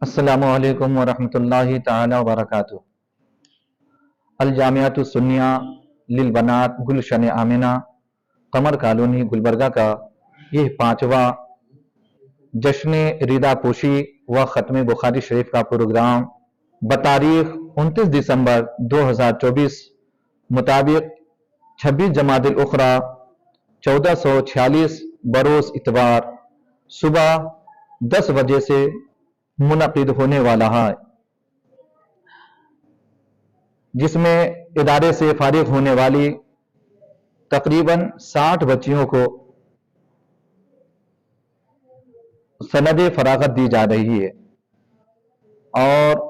अस्सलामु अलैकुम वरहमतुल्लाहि ताला वबरकातुहू। अलजामियातु सुन्निया लिलबनात गुलशन आमिना कमर कॉलोनी गुलबर्गा का यह 5वां जश्न रिदा पोशी व ख़त्म बुखारी शरीफ का प्रोग्राम बतारीख 29 दिसंबर 2024 मुताबिक 26 जमादिल उखरा 1446 बरोज़ इतवार सुबह 10 बजे से मुनक़िद होने वाला है, जिसमें इदारे से फारिग होने वाली तकरीबन 60 बच्चियों को सनद फरागत दी जा रही है और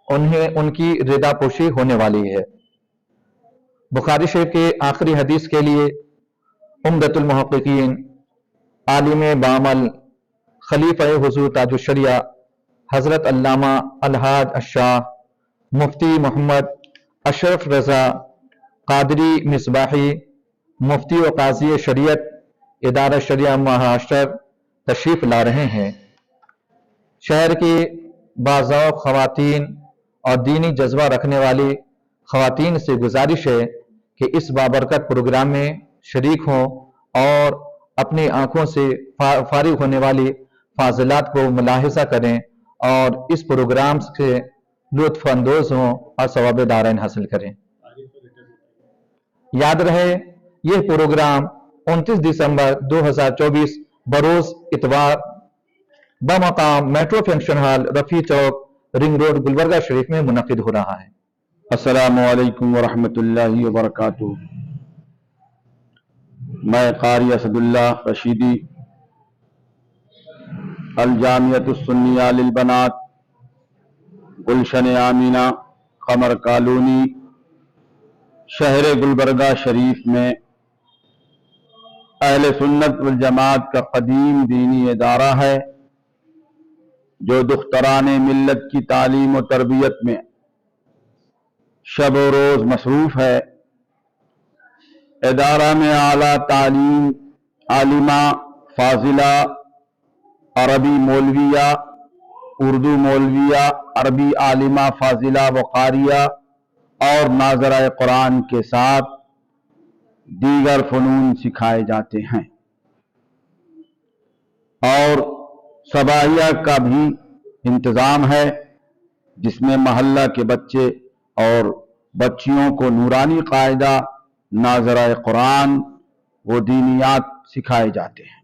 उन्हें उनकी रिदा पोशी होने वाली है। बुखारी शरीफ के आखिरी हदीस के लिए उम्दतुल मुहक्किकीन आलिम बामल खलीफा हुजूर ताजुश्शरिया हजरत अल्लामा अलहाज अशाह मुफ्ती मोहम्मद अशरफ रजा कादरी मिसबाही मुफ्ती व काजी शरीयत इदारा शरिया महाराष्ट्र तशरीफ ला रहे हैं। शहर की बाज़ौक़ ख़वातीन और दीनी जज्बा रखने वाली ख़वातीन से गुजारिश है कि इस बाबरकत प्रोग्राम में शरीक हों और अपनी आँखों से फारिग होने वाली फाजिलात को मुलाहिज़ा करें और इस प्रोग्राम से लुत्फ़ अंदोज़ हों और सवाब दारैन हासिल करें। याद रहे, यह प्रोग्राम 29 दिसंबर 2024 बरोज़ इतवार बमकाम मेट्रो फंक्शन हॉल रफ़ी चौक रिंग रोड गुलबर्गा शरीफ में मुनक़िद हो रहा है। अस्सलामु अलैकुम वरहमतुल्लाहि वबरकातुहू। मैं क़ारी असदुल्लाह रशीदी अलजामियतु सुन्निया लिलबनात गुलशन आमिना कमर कॉलोनी शहर गुलबर्गा शरीफ में अहले सुन्नत वल जमात का कदीम दीनी इदारा है, जो दुख्तराने मिल्लत की तालीम और तरबियत में शब व रोज़ मसरूफ़ है। इदारा में आला तालीम आलिमा फाजिला अरबी मौलविया उर्दू मौलविया अरबी आलिमा फाजिला व कारिया और नाज़रा कुरान के साथ दीगर फ़नून सिखाए जाते हैं और सबाहिया का भी इंतज़ाम है, जिसमें महल्ला के बच्चे और बच्चियों को नूरानी कायदा नाज़रा कुरान व दीनियात सिखाए जाते हैं।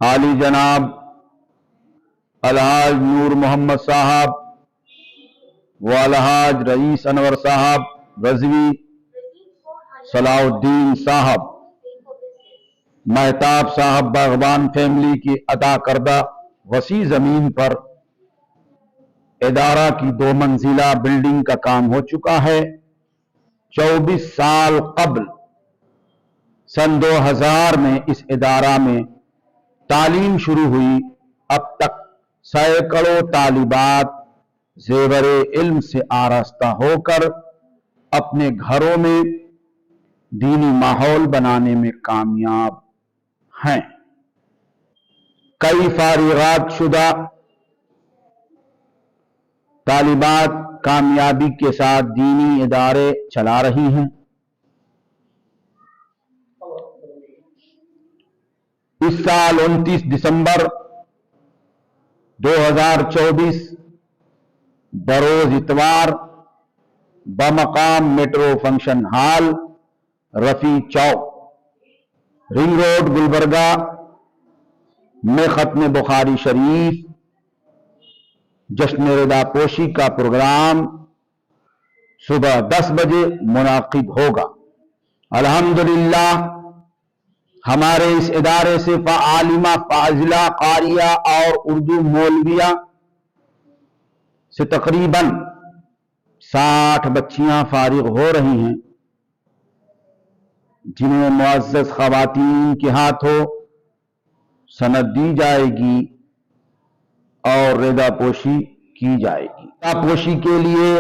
आली जनाब अलहाज नूर मोहम्मद साहब व अलहाज रईस अनवर साहब रजवी सलाउद्दीन साहब महताब साहब बागबान फैमिली की अता करदा वसी जमीन पर इदारा की 2 मंजिला बिल्डिंग का काम हो चुका है। 24 साल कबल सन 2000 में इस इदारा में तालीम शुरू हुई। अब तक सैकड़ों तालिबात ज़ेवरे इल्म से आरास्ता होकर अपने घरों में दीनी माहौल बनाने में कामयाब हैं। कई फारिगात शुदा तालिबात कामयाबी के साथ दीनी इदारे चला रही हैं। इस साल 29 दिसंबर 2024 बरोज़ इतवार बमकाम मेट्रो फंक्शन हॉल रफ़ी चौक रिंग रोड गुलबर्गा में ख़त्म बुखारी शरीफ जश्न रिदा पोशी का प्रोग्राम सुबह 10 बजे मुनाकिद होगा। अल्हम्दुलिल्लाह, हमारे इस इदारे से आलिमा फाजिला कारिया और उर्दू मौलविया से तकरीबन 60 बच्चियां फारिग हो रही हैं, जिन्हें मुअज़्ज़ज़ ख़वातीन के हाथों सनद दी जाएगी और रिदा पोशी की जाएगी। रिदा पोशी के लिए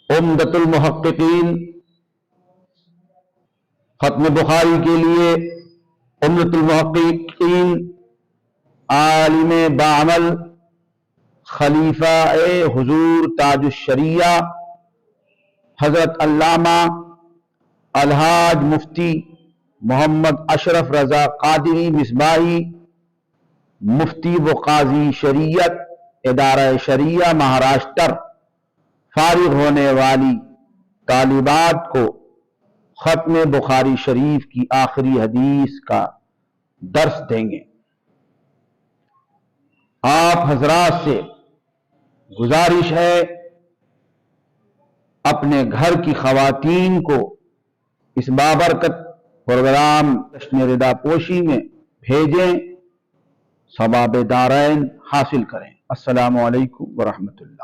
उम्दतुल मुहक्किकीन, खत्म बुखारी के लिए उम्दतुल मुहक्किकीन عالم بعمل خلیفہ حضور تاج الشریعہ حضرت علامہ الحاج مفتی محمد اشرف رضا قادری مصباحی، مفتی و قاضی شریعت ادارہ شریعہ مہاراشٹر، فارغ ہونے والی طالبات کو ختم بخاری شریف کی آخری حدیث کا درس دیں گے۔ آپ حضرات سے گزارش ہے اپنے گھر کی خواتین کو اس بابرکت پروگرام جشن ردا پوشی میں بھیجیں، ثواب دارین حاصل کریں۔ السلام علیکم ورحمۃ اللہ۔